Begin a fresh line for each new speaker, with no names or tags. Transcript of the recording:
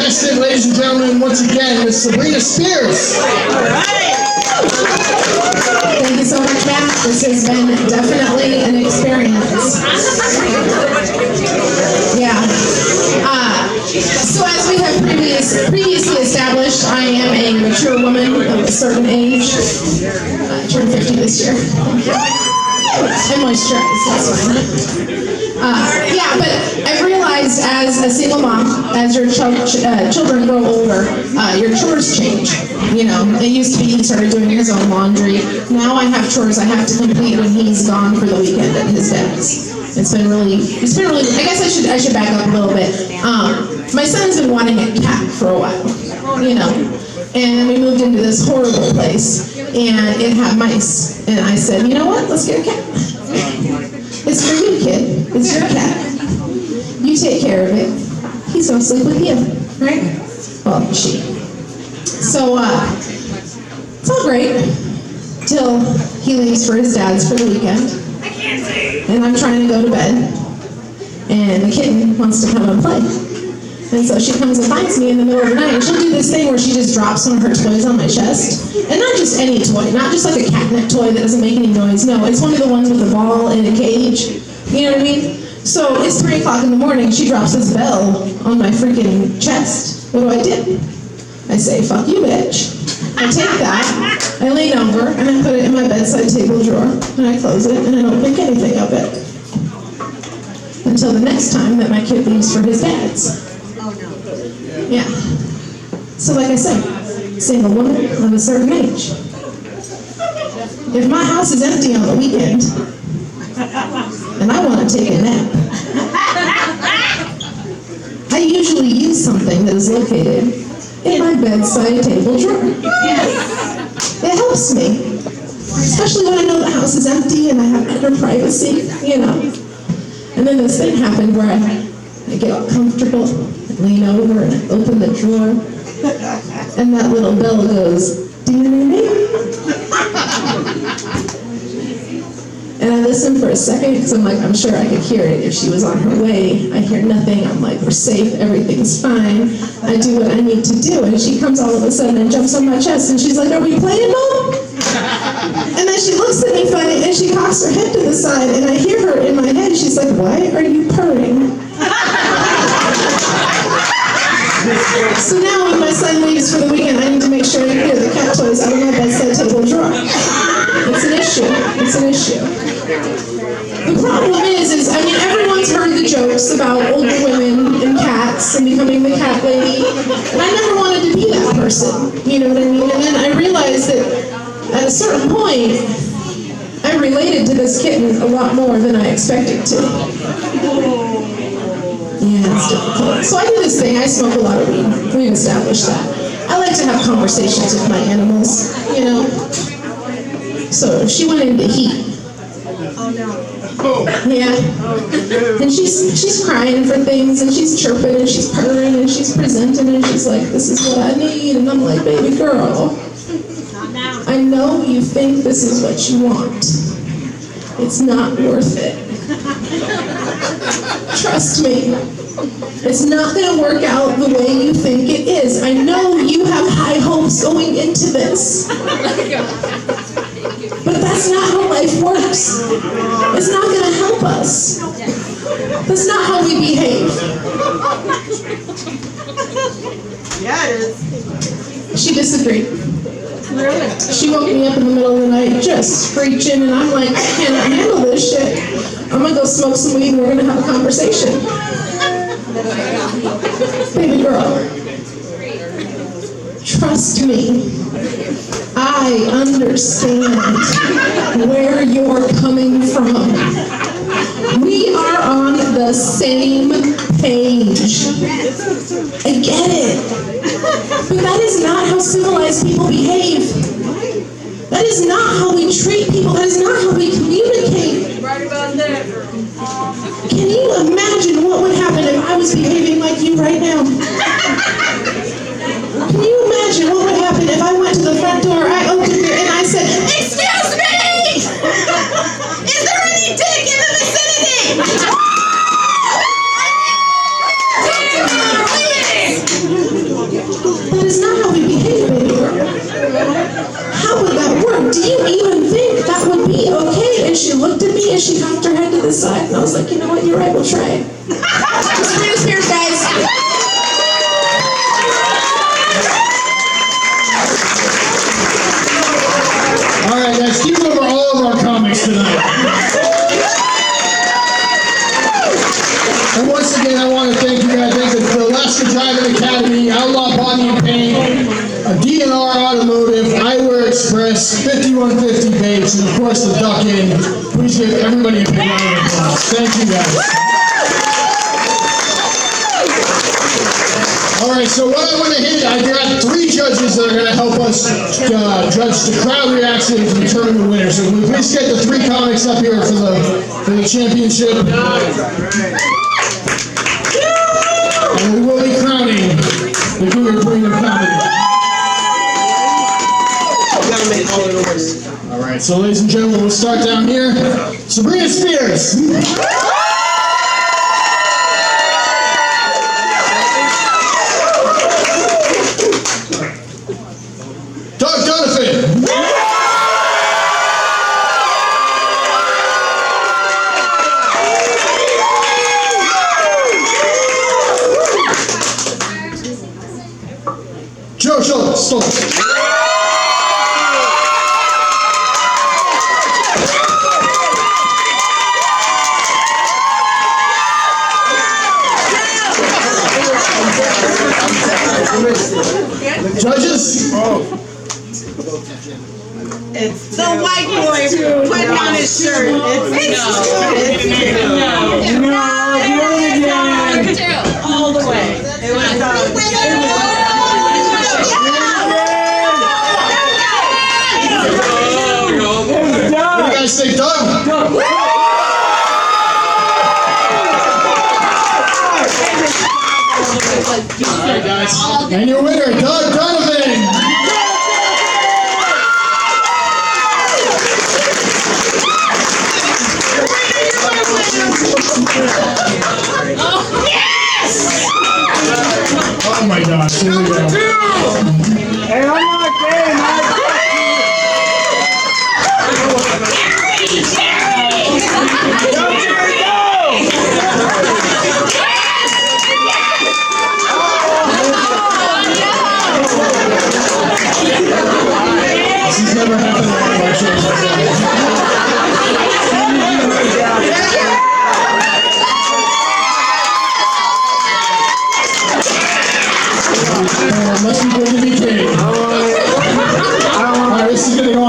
contestant, ladies and gentlemen, once again, Miss Sabrina Spears.
Thank you so much, Matt. This has been definitely an experience. Yeah. So as we have previously established, I am a mature woman of a certain age. Turned 50 this year. And moisturized, that's fine. Yeah, but I've realized as a single mom, as your children grow older, your chores change. You know, it used to be he started doing his own laundry. Now I have chores I have to complete when he's gone for the weekend at his dad's. It's been really, I guess I should back up a little bit. My son's been wanting a cat for a while, you know, and we moved into this horrible place, and it had mice, and I said, you know what, let's get a cat. It's for you, kid. It's your cat. You take care of it. He's gonna sleep with you, right? Well, she. So, it's all great till he leaves for his dad's for the weekend, and I'm trying to go to bed, and the kitten wants to come and play. And so she comes and finds me in the middle of the night, and she'll do this thing where she just drops one of her toys on my chest. And not just any toy, not just like a catnip toy that doesn't make any noise. No, it's one of the ones with a ball in a cage. You know what I mean? So it's 3 o'clock in the morning, she drops this bell on my freaking chest. What do? I say, fuck you, bitch. I take that, I lean over, and I put it in my bedside table drawer, and I close it, and I don't think anything of it. Until the next time that my kid leaves for his dad's. Yeah. So like I said, single woman of a certain age. If my house is empty on the weekend, and I want to take a nap, I usually use something that is located in my bedside table drawer. It helps me, especially when I know the house is empty and I have utter privacy, you know. And then this thing happened where I get comfortable, lean over, and I open the drawer, and that little bell goes, ding-ding-ding. And I listen for a second, because I'm like, I'm sure I could hear it if she was on her way. I hear nothing. I'm like, we're safe. Everything's fine. I do what I need to do. And she comes all of a sudden and jumps on my chest, and she's like, are we playing, Mom? And then she looks at me funny, and she cocks her head to the side, and I hear her in my head. She's like, why are you purring? So now when my son leaves for the weekend, I need to make sure I clear the cat toys out of my bedside table drawer. It's an issue. It's an issue. The problem is, I mean, everyone's heard the jokes about older women and cats and becoming the cat lady, and I never wanted to be that person, you know what I mean? And then I realized that at a certain point, I related to this kitten a lot more than I expected to. Yeah, it's difficult. So I do this thing, I smoke a lot of weed. We've established that. I like to have conversations with my animals, you know? So she went into heat.
Oh no.
Yeah. And she's crying for things, and she's chirping, and she's purring, and she's presenting, and she's like, this is what I need. And I'm like, baby girl, I know you think this is what you want. It's not worth it. Trust me. It's not going to work out the way you think it is. I know you have high hopes going into this. But that's not how life works. It's not going to help us. That's not how we behave.
Yeah, it is.
She disagreed.
Really?
She woke me up in the middle of the night just screeching, and I'm like, I cannot handle this shit. I'm going to go smoke some weed, and we're going to have a conversation. Baby girl, trust me. I understand where you're coming from. We are on the same page. I get it. But that is not how civilized people behave. That is not how we treat people. That is not how we communicate.
Right about there.
Can you imagine what would happen if I was behaving like you right now? Can you imagine what would happen if I went to the front door, I opened it, and I said, excuse me! Is there any dick in the vicinity?
tonight. And once again, I want to thank you guys. Thank the Alaska Driving Academy, Outlaw Body and Paint, DNR Automotive, Eyewear Express, 5150 Babes, and of course the Duck Inn. Please give everybody a big round of applause. Thank you guys. All right, so what I want to hit, I got 3 judges that are going to help us judge the crowd reactions and determine the winner. So can we please get the 3 comics up here for the championship? And we will be crowning the King of Queen of Comedy. All right, so ladies and gentlemen, we'll start down here. Sabrina Spears. Doug Donovan. Joe Schultz. Judges?
It's the white boy putting on his shirt. All the way. It was
What do you guys say, Doug? All right, guys. And your winner, Doug Donovan. Oh my gosh, here we go.
Hey, I'm not gay, man.
This has never happened on my shows before. Must be good to be king. Alright, this is gonna go on